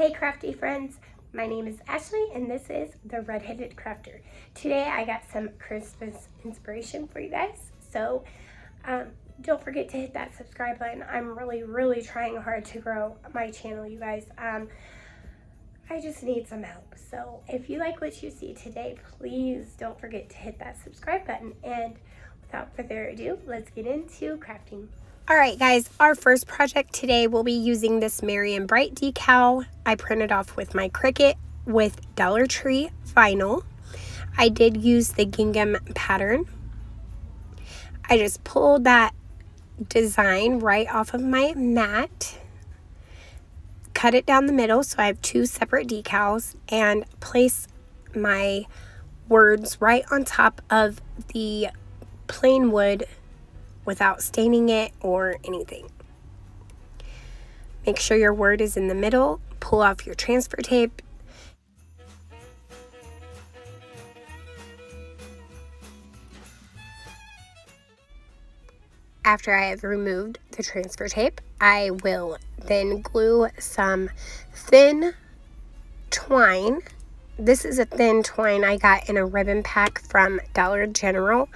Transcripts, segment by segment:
Hey crafty friends, my name is Ashley and this is the Red-Headed Crafter. Today I got some Christmas inspiration for you guys, so don't forget to hit that subscribe button. I'm really trying hard to grow my channel, you guys. I just need some help, so if you like what you see today, please don't forget to hit that subscribe button. And without further ado, let's get into crafting. Alright guys, our first project today will be using this Merry and Bright decal. I printed off with my Cricut with Dollar Tree vinyl. I did use the gingham pattern. I just pulled that design right off of my mat, cut it down the middle so I have two separate decals, and place my words right on top of the plain wood without staining it or anything. Make sure your word is in the middle. Pull off your transfer tape. After I have removed the transfer tape, I will then glue some thin twine. This is a thin twine I got in a ribbon pack from Dollar General,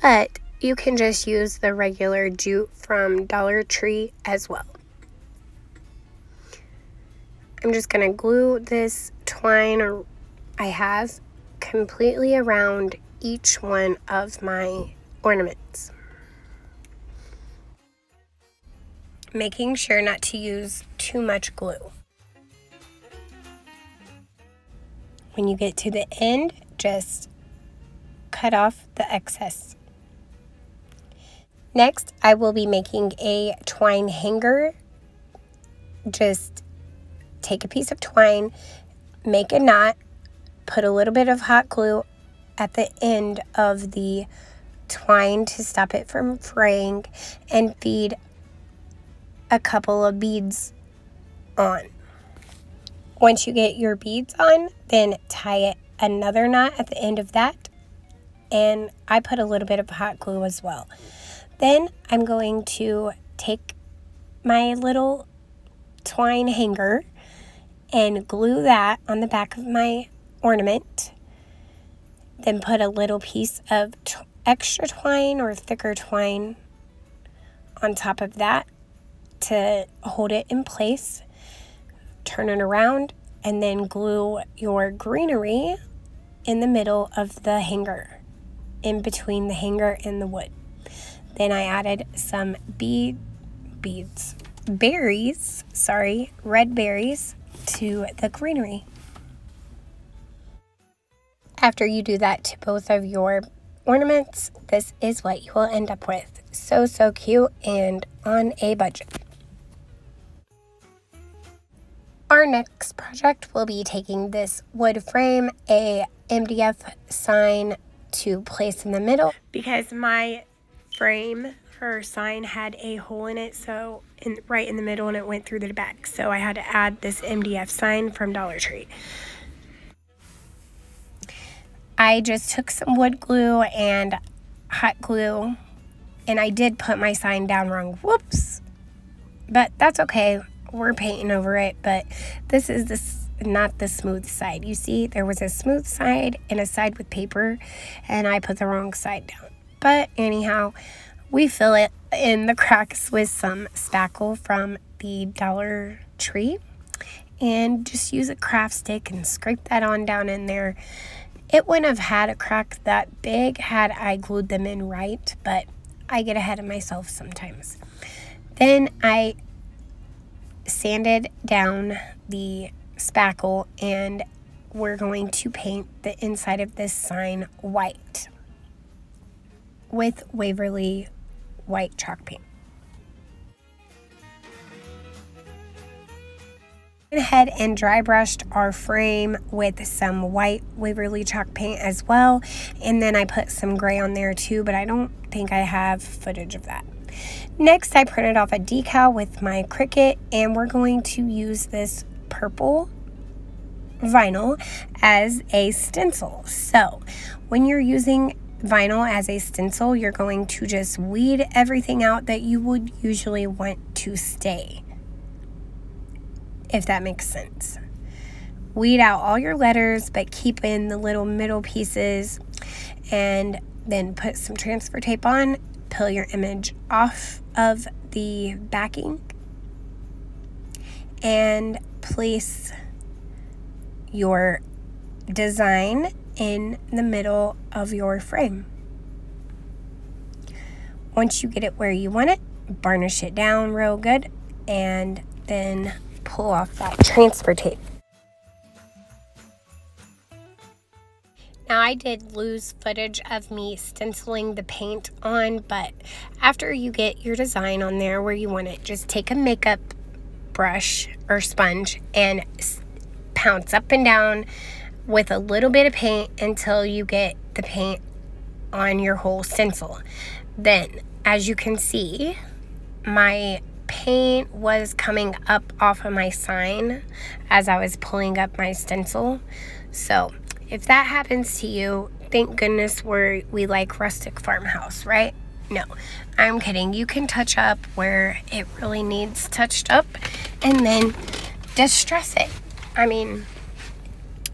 but you can just use the regular jute from Dollar Tree as well. I'm just going to glue this twine I have completely around each one of my ornaments, making sure not to use too much glue. When you get to the end, just cut off the excess. Next, I will be making a twine hanger. Just take a piece of twine, make a knot, put a little bit of hot glue at the end of the twine to stop it from fraying, and feed a couple of beads on. Once you get your beads on, then tie another knot at the end of that, and I put a little bit of hot glue as well. Then I'm going to take my little twine hanger and glue that on the back of my ornament. Then put a little piece of extra twine or thicker twine on top of that to hold it in place. Turn it around and then glue your greenery in the middle of the hanger, in between the hanger and the wood. Then I added some red berries to the greenery. After you do that to both of your ornaments, this is what you will end up with. So cute and on a budget. Our next project will be taking this wood frame, a MDF sign to place in the middle, because my frame or sign had a hole in it, so right in the middle, and it went through the back, so I had to add this MDF sign from Dollar Tree. I just took some wood glue and hot glue, and I did put my sign down wrong. Whoops, but that's okay, we're painting over it. But this is not the smooth side. You see, there was a smooth side and a side with paper, and I put the wrong side down. But anyhow, we fill it in the cracks with some spackle from the Dollar Tree, and just use a craft stick and scrape that on down in there. It wouldn't have had a crack that big had I glued them in right, but I get ahead of myself sometimes. Then I sanded down the spackle, and we're going to paint the inside of this sign white with Waverley white chalk paint. Went ahead and dry brushed our frame with some white Waverley chalk paint as well, and then I put some gray on there too, but I don't think I have footage of that. Next, I printed off a decal with my Cricut, and we're going to use this purple vinyl as a stencil. So when you're using vinyl as a stencil, you're going to just weed everything out that you would usually want to stay. if that makes sense. Weed out all your letters, but keep in the little middle pieces, and then put some transfer tape on, peel your image off of the backing, and place your design in the middle of your frame. Once you get it where you want it, varnish it down real good, and then pull off that transfer tape. Now, I did lose footage of me stenciling the paint on, but after you get your design on there where you want it, just take a makeup brush or sponge and pounce up and down with a little bit of paint until you get the paint on your whole stencil. Then, as you can see, my paint was coming up off of my sign as I was pulling up my stencil. So if that happens to you, thank goodness we like rustic farmhouse, right? No, I'm kidding. You can touch up where it really needs touched up and then distress it. I mean,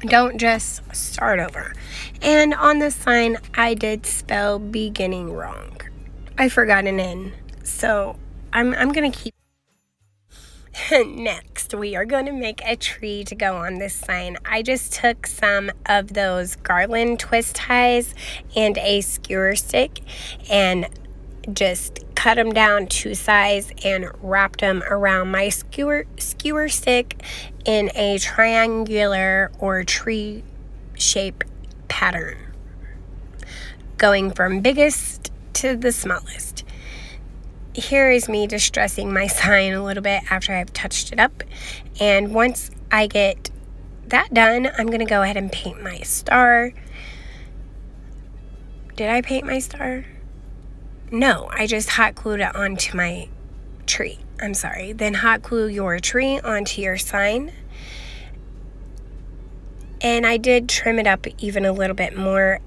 don't just start over. And on the sign, I did spell beginning wrong. I forgot an N, so I'm going to keep. Next, we are going to make a tree to go on this sign. I just took some of those garland twist ties and a skewer stick and just cut them down to size and wrapped them around my skewer stick in a triangular or tree shape pattern, going from biggest to the smallest. Here is me distressing my sign a little bit after I've touched it up. And once I get that done, I'm going to go ahead and paint my star. Did I paint my star? No, I just hot glued it onto my tree. I'm sorry. Then hot glue your tree onto your sign. And I did trim it up even a little bit more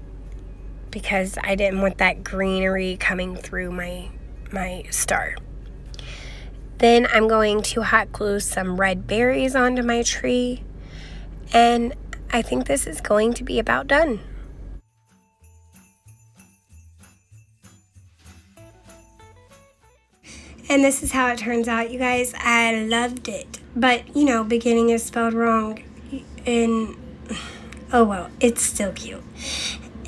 because I didn't want that greenery coming through my star. Then I'm going to hot glue some red berries onto my tree, and I think this is going to be about done. And this is how it turns out, you guys. I loved it, but you know, beginning is spelled wrong, and oh well, it's still cute.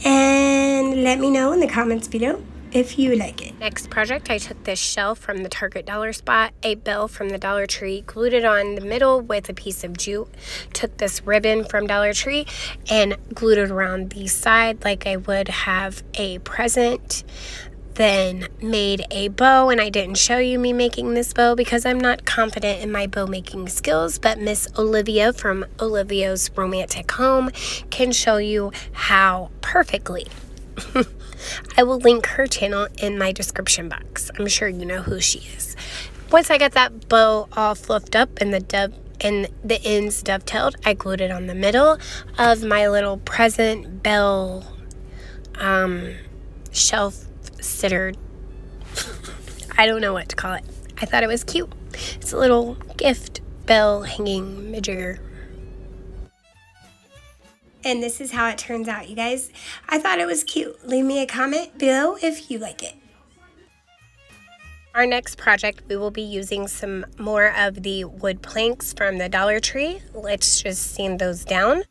And let me know in the comments below if you like it. Next project, I took this shelf from the Target Dollar Spot, a bell from the Dollar Tree, glued it on the middle with a piece of jute, took this ribbon from Dollar Tree and glued it around the side like I would have a present. Then made a bow, and I didn't show you me making this bow because I'm not confident in my bow making skills, but Miss Olivia from Olivia's Romantic Home can show you how perfectly. I will link her channel in my description box. I'm sure you know who she is. Once I got that bow all fluffed up and the ends dovetailed, I glued it on the middle of my little present bell shelf sitter. I don't know what to call it. I thought it was cute. It's a little gift bell hanging majigger. And this is how it turns out, you guys. I thought it was cute. Leave me a comment below if you like it. Our next project, we will be using some more of the wood planks from the Dollar Tree. Let's just sand those down.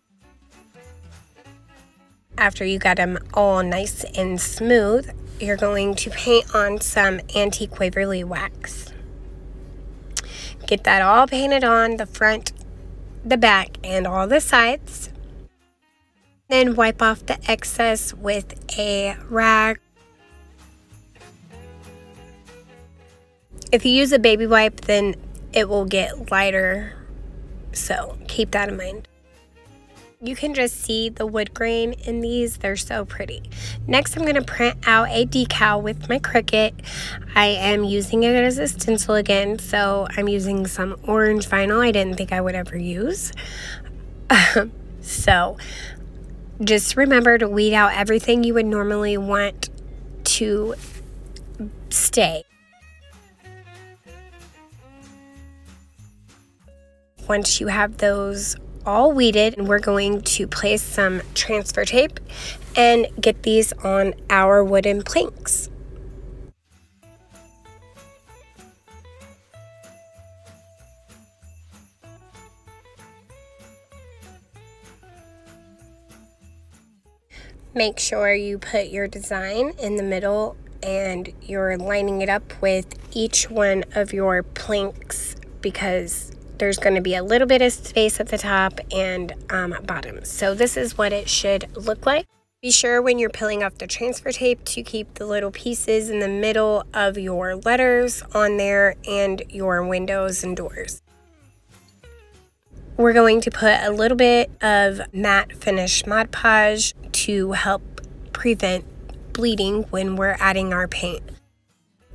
After you got them all nice and smooth, you're going to paint on some antique Waverley wax. Get that all painted on the front, the back, and all the sides. Then wipe off the excess with a rag. If you use a baby wipe, then it will get lighter, so keep that in mind. You can just see the wood grain in these. They're so pretty. Next, I'm going to print out a decal with my Cricut. I am using it as a stencil again, so I'm using some orange vinyl I didn't think I would ever use. So just remember to weed out everything you would normally want to stay. once you have those all weeded, we're going to place some transfer tape and get these on our wooden planks. Make sure you put your design in the middle and you're lining it up with each one of your planks, because there's going to be a little bit of space at the top and bottom. So this is what it should look like. Be sure when you're peeling off the transfer tape to keep the little pieces in the middle of your letters on there and your windows and doors. We're going to put a little bit of matte finish Mod Podge to help prevent bleeding when we're adding our paint.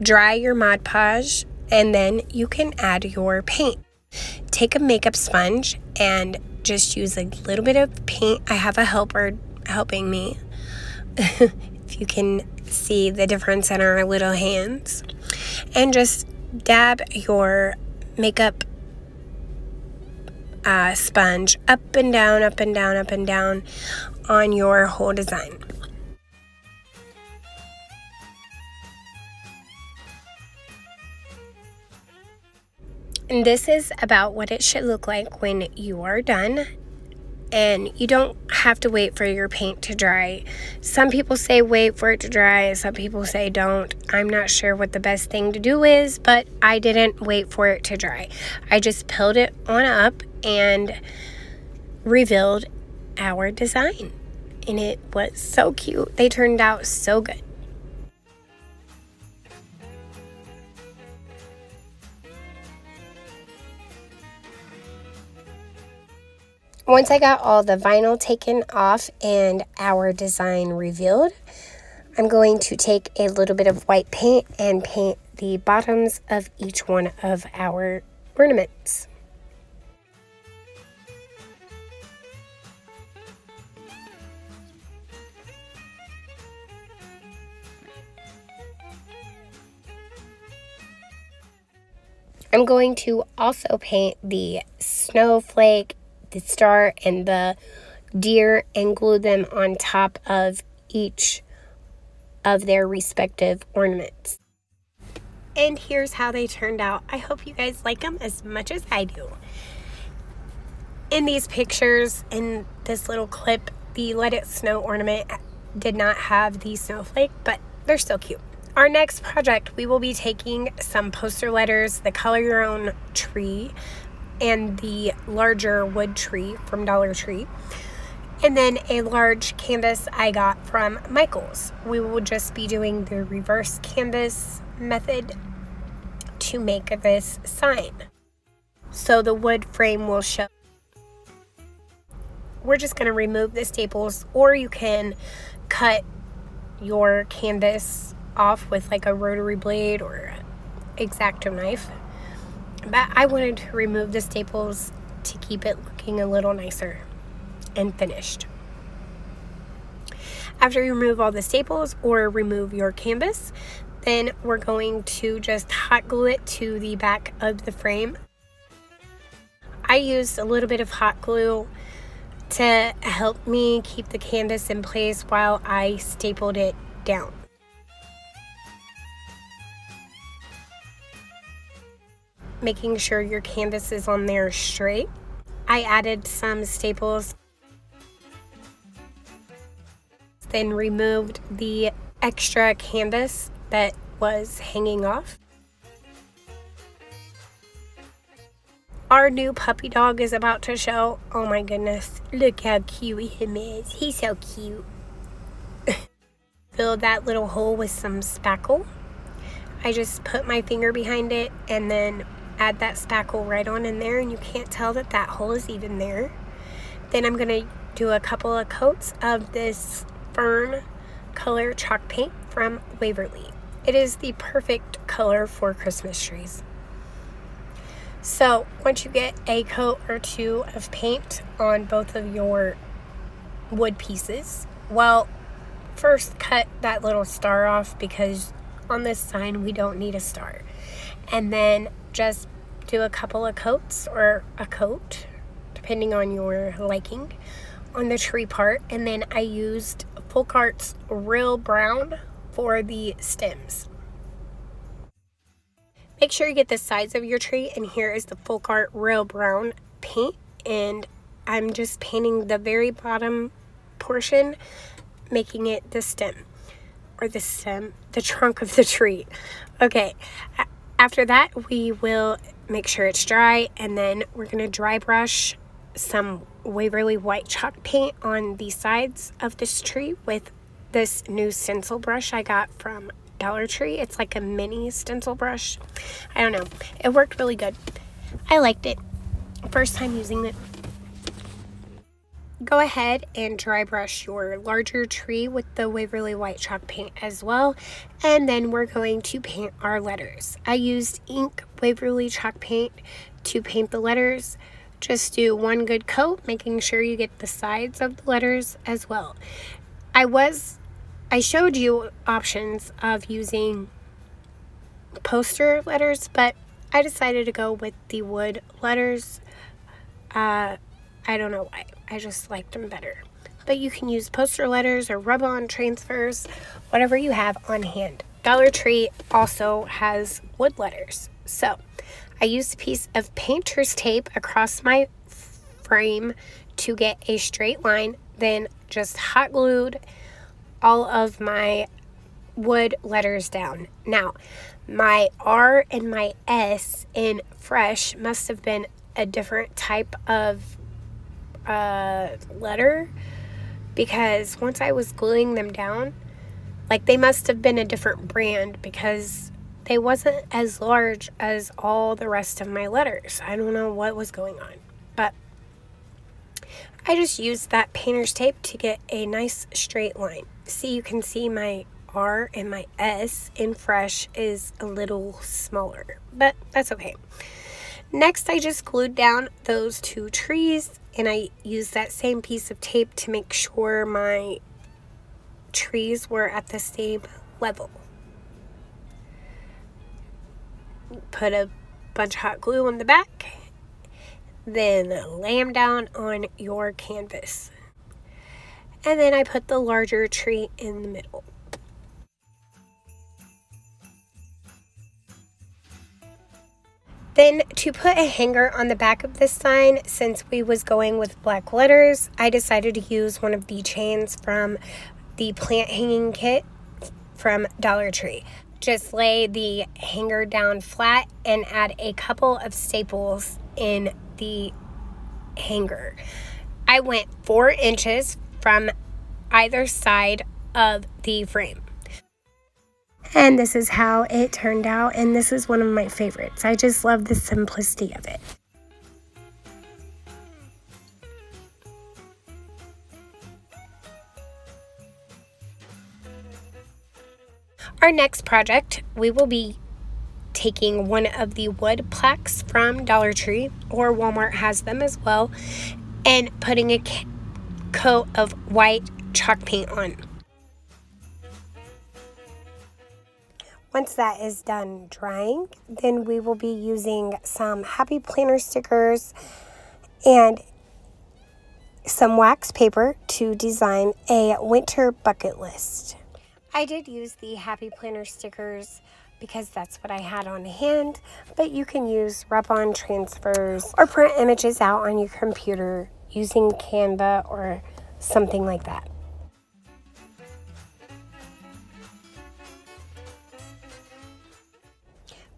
Dry your Mod Podge and then you can add your paint. Take a makeup sponge and just use a little bit of paint. I have a helper helping me. If you can see the difference in our little hands. And just dab your makeup sponge up and down, up and down, up and down on your whole design. And this is about what it should look like when you are done. And you don't have to wait for your paint to dry. Some people say wait for it to dry, some people say don't. I'm not sure what the best thing to do is, but I didn't wait for it to dry. I just peeled it on up and revealed our design. And it was so cute. They turned out so good. Once I got all the vinyl taken off and our design revealed, I'm going to take a little bit of white paint and paint the bottoms of each one of our ornaments. I'm going to also paint the snowflake, the star, and the deer and glue them on top of each of their respective ornaments. And here's how they turned out. I hope you guys like them as much as I do. In these pictures, in this little clip, the Let It Snow ornament did not have the snowflake, but they're still cute. Our next project, we will be taking some poster letters, the Color Your Own tree, and the larger wood tree from Dollar Tree, and then a large canvas I got from Michael's. We will just be doing the reverse canvas method to make this sign. So the wood frame will show. We're just going to remove the staples, or you can cut your canvas off with like a rotary blade or an X-Acto knife. But I wanted to remove the staples to keep it looking a little nicer and finished. After you remove all the staples or remove your canvas, then we're going to just hot glue it to the back of the frame. I used a little bit of hot glue to help me keep the canvas in place while I stapled it down. Making sure your canvas is on there straight. I added some staples, then removed the extra canvas that was hanging off. Our new puppy dog is about to show. Oh my goodness, look how cute him is. He's so cute. Fill that little hole with some spackle. I just put my finger behind it and then add that spackle right on in there, and you can't tell that that hole is even there. Then I'm going to do a couple of coats of this Fern color chalk paint from Waverley. It is the perfect color for Christmas trees. So once you get a coat or two of paint on both of your wood pieces, well, first cut that little star off, because on this sign we don't need a star. And then just do a couple of coats or a coat, depending on your liking, on the tree part. And then I used Folk Art's Real Brown for the stems. Make sure you get the size of your tree, and here is the Folk Art Real Brown paint, and I'm just painting the very bottom portion, making it the stem, or the trunk of the tree. Okay, after that we will make sure it's dry, and then we're going to dry brush some Waverley white chalk paint on the sides of this tree with this new stencil brush I got from Dollar Tree. It's like a mini stencil brush. I don't know. It worked really good. I liked it. First time using it. Go ahead and dry brush your larger tree with the Waverley white chalk paint as well. And then we're going to paint our letters. I used ink Waverley chalk paint to paint the letters. Just do one good coat, making sure you get the sides of the letters as well. I showed you options of using poster letters, but I decided to go with the wood letters. I don't know why. I just liked them better. But you can use poster letters or rub-on transfers, whatever you have on hand. Dollar Tree also has wood letters. So I used a piece of painter's tape across my frame to get a straight line, then just hot glued all of my wood letters down. Now, my R and my S in Fresh must have been a different type of letter, because once I was gluing them down, like, they must have been a different brand, because they wasn't as large as all the rest of my letters. I don't know what was going on, but I just used that painter's tape to get a nice straight line. See, you can see my R and my S in Fresh is a little smaller, but that's okay. Next, I just glued down those two trees, and I used that same piece of tape to make sure my trees were at the same level. Put a bunch of hot glue on the back, then lay them down on your canvas. And then I put the larger tree in the middle. Then to put a hanger on the back of this sign, since we was going with black letters, I decided to use one of the chains from the plant hanging kit from Dollar Tree. Just lay the hanger down flat and add a couple of staples in the hanger. I went 4 inches from either side of the frame. And this is how it turned out, and this is one of my favorites. I just love the simplicity of it. Our next project, we will be taking one of the wood plaques from Dollar Tree, or Walmart has them as well, and putting a coat of white chalk paint on. Once that is done drying, then we will be using some Happy Planner stickers and some wax paper to design a winter bucket list. I did use the Happy Planner stickers because that's what I had on hand, but you can use rub-on transfers or print images out on your computer using Canva or something like that.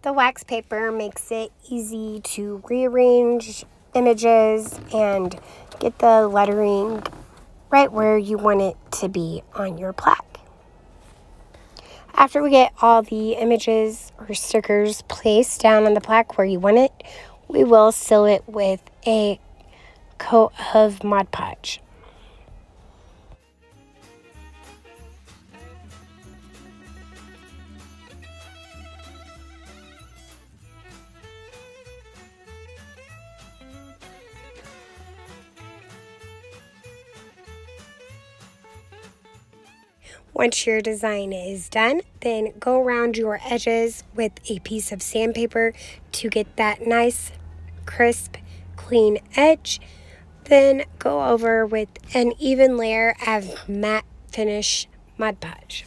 The wax paper makes it easy to rearrange images and get the lettering right where you want it to be on your plaque. After we get all the images or stickers placed down on the plaque where you want it, we will seal it with a coat of Mod Podge. Once your design is done, Then go around your edges with a piece of sandpaper to get that nice, crisp, clean edge. Then go over with an even layer of matte finish Mod Podge.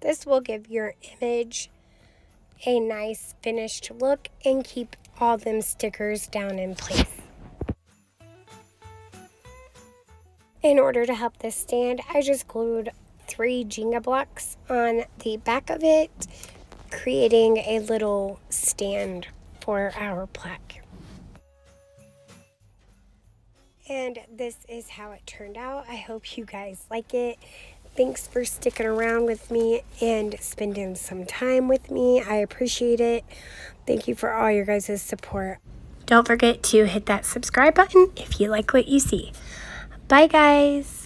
This will give your image a nice finished look and keep all them stickers down in place. In order to help this stand, I just glued 3 Jenga blocks on the back of it, creating a little stand for our plaque. And this is how it turned out. I hope you guys like it. Thanks for sticking around with me and spending some time with me. I appreciate it. Thank you for all your guys' support. Don't forget to hit that subscribe button if you like what you see. Bye, guys.